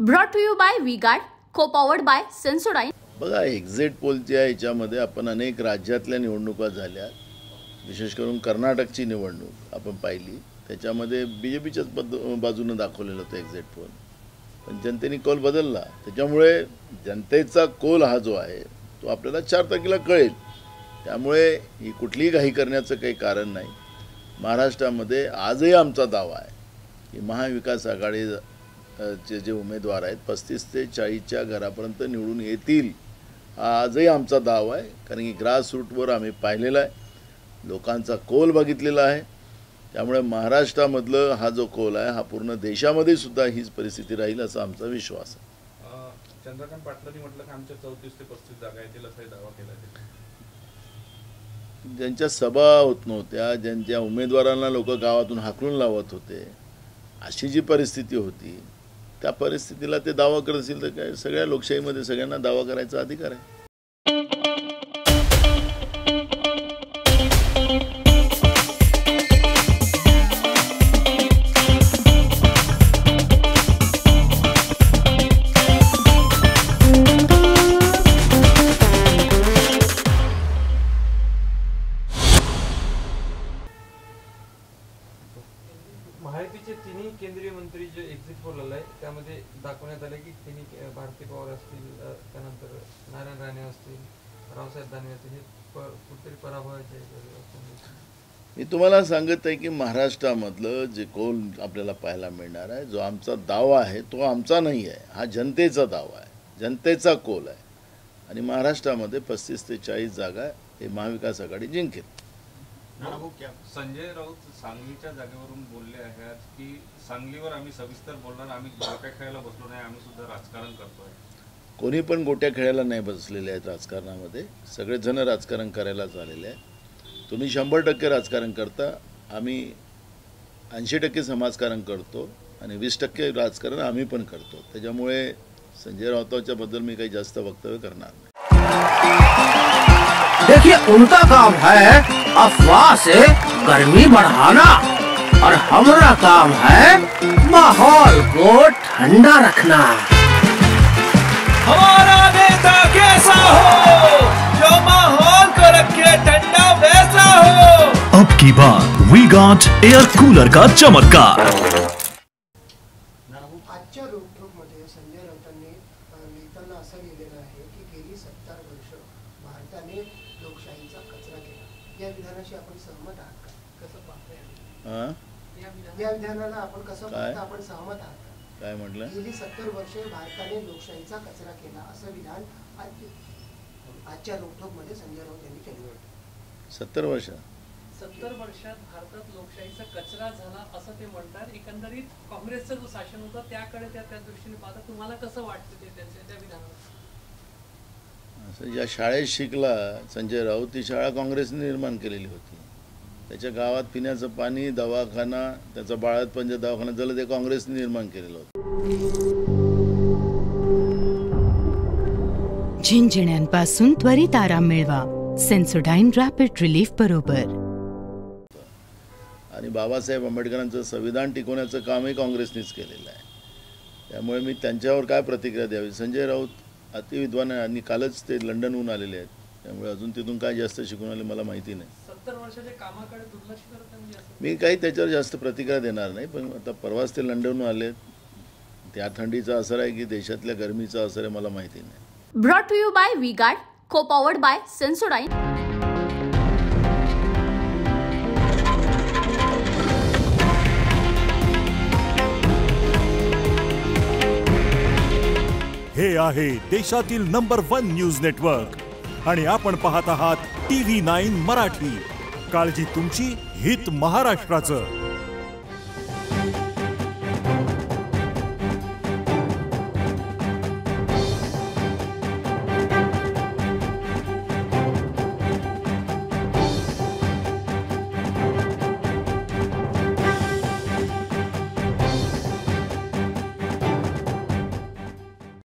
Brought to you by V-Guard, co-powered by Sensodyne. बघा, exit पोलच्या याच्यामध्ये आपण अनेक राज्यातल्या निवडणुका झाल्या, विशेष करून कर्नाटकची निवडणूक आपण पाहिली. त्याच्यामध्ये बीजेपीच्याच बाजूने दाखवलेलं होतं एक्झिट पोल, पण जनतेने कौल बदलला. त्याच्यामुळे जनतेचा कौल हा जो आहे तो आपल्याला 4 तारखेला कळेल. त्यामुळे ही कुठलीही घाई करण्याचं काही कारण नाही. महाराष्ट्रामध्ये आजही आमचा दावा आहे की महाविकास आघाडी जे उमेदवार आहेत 35 ते 40च्या घरापर्यंत निवडून येतील. आजही आमचा दावा आहे, कारण की ग्रास रूटवर आम्ही पाहिलेला आहे, लोकांचा कौल बघितलेला आहे. त्यामुळे महाराष्ट्रामधलं हा जो कौल आहे हा पूर्ण देशामध्ये सुद्धा हीच परिस्थिती राहील असा आमचा विश्वास आहे. चंद्रकांत पाटलांनी म्हटलं की आमच्या 34 ते 35 जागा येतील असा दावा केला. ज्यांच्या सभा होत नव्हत्या, ज्यांच्या उमेदवारांना लोक गावातून हाकलून लावत होते, अशी जी परिस्थिती होती, त्या परिस्थितीला ते दावा करत असतील तर काय, सगळ्या लोकशाहीमध्ये सगळ्यांना दावा करायचा अधिकार आहे. महायुतीचे तिन्ही केंद्रीय मंत्री जे एक्झिट पोल आलाय त्यामध्ये दाखवण्यात आले की तिन्ही भारती पवार असतील, त्यानंतर नारायण राणे असतील, रावसाहेब दानवे असतील, हे कुठेतरी पराभवाचे. मी तुम्हाला सांगत आहे की महाराष्ट्रामधलं जे कौल आपल्याला पाहायला मिळणार आहे, जो आमचा दावा आहे तो आमचा नाही आहे, हा जनतेचा दावा आहे, जनतेचा कौल आहे. आणि महाराष्ट्रामध्ये 35 ते 40 जागा हे महाविकास आघाडी जिंकेल. संजय राऊत सांगलीच्या जागेवरून बोलले आहेत की सांगलीवर आम्ही सविस्तर बोलणार, आम्ही गोट्या खेळायला बसलो नाही, आम्ही सुद्धा राजकारण करतोय. कोणी पण गोट्या खेळायला नाही बसलेले आहेत राजकारणामध्ये. सगळेच जण राजकारण करायला चाललेले आहे. तुम्ही 100% राजकारण करता, आम्ही 80% समाजकारण करतो आणि 20% राजकारण आम्ही पण करतो. त्याच्यामुळे संजय राऊतांच्या बद्दल मी काही जास्त वक्तव्य करणार नाही. देखिए, उनका काम है अफवाह से गर्मी बढ़ाना और हमारा काम है माहौल को ठंडा रखना. हमारा नेता कैसा हो जो माहौल को रखे ठंडा वैसा हो. अब की बार V-Guard एयर कूलर का चमत्कार. आजच्या रोखोकमध्ये संजय राऊतांनी लिहिताना असं लिहिलेलं आहे की गेली 70 वर्ष भारताने लोकशाहीचा कचरा केला. या विधानाशी आपण सहमत आहात का? कसं पाहताय या विधानाला आपण कसं पाहता? आपण सहमत आहात का? काय म्हटलं? गेली 70 वर्ष भारताने लोकशाहीचा कचरा केला असं विधान आजच्या रोखोकमध्ये संजय राऊत यांनी केलं. 70 वर्ष 70 वर्षात भारतात लोकशाहीचा कचरा झाला असं ते म्हणतात. एकंदरीत काँग्रेसचं जो शासन होतं त्याकडे त्या दृष्टीने पाहता तुम्हाला कसं वाटतं ते त्यांच्या त्या विधानावर? असं ज्या शाळेत शिकला संजय राऊत, ती शाळा काँग्रेसने निर्माण केलेली होती. त्याच्या गावात पिण्याचं पाणी, दवाखाना, त्याचा बाळातपंच दवाखाना झालं ते काँग्रेसने निर्माण केलेलं होतं. झिंझिण्यांपासून त्वरित आराम मिळवा सेन्सोडाइन रॅपिड रिलीफ बरोबर. आणि बाबासाहेब आंबेडकरांचं संविधान टिकवण्याचं कामही काँग्रेसनेच केलेलं आहे. त्यामुळे मी त्यांच्यावर काय प्रतिक्रिया द्यावी. संजय राऊत अतिविद्वान आहे आणि कालच ते लंडनहून आलेले आहेत. त्यामुळे अजून तिथून काय जास्त शिकून आले मला माहिती नाही. 70 वर्षाच्या कामाकडे दुर्लक्ष करत म्हणजे मी काही त्याच्यावर जास्त प्रतिक्रिया देणार नाही. पण आता परवाच ते लंडनहून आलेत. त्या थंडीचा असर आहे की देशातल्या गरमीचा असर आहे मला माहिती नाही. Brought to you by V-Guard, co-powered by Sensodyne. हे आहे देशातील नंबर 1 न्यूज नेटवर्क आणि आपण पाहत आहात TV9 मराठी. काळजी तुमची, हित महाराष्ट्राचं.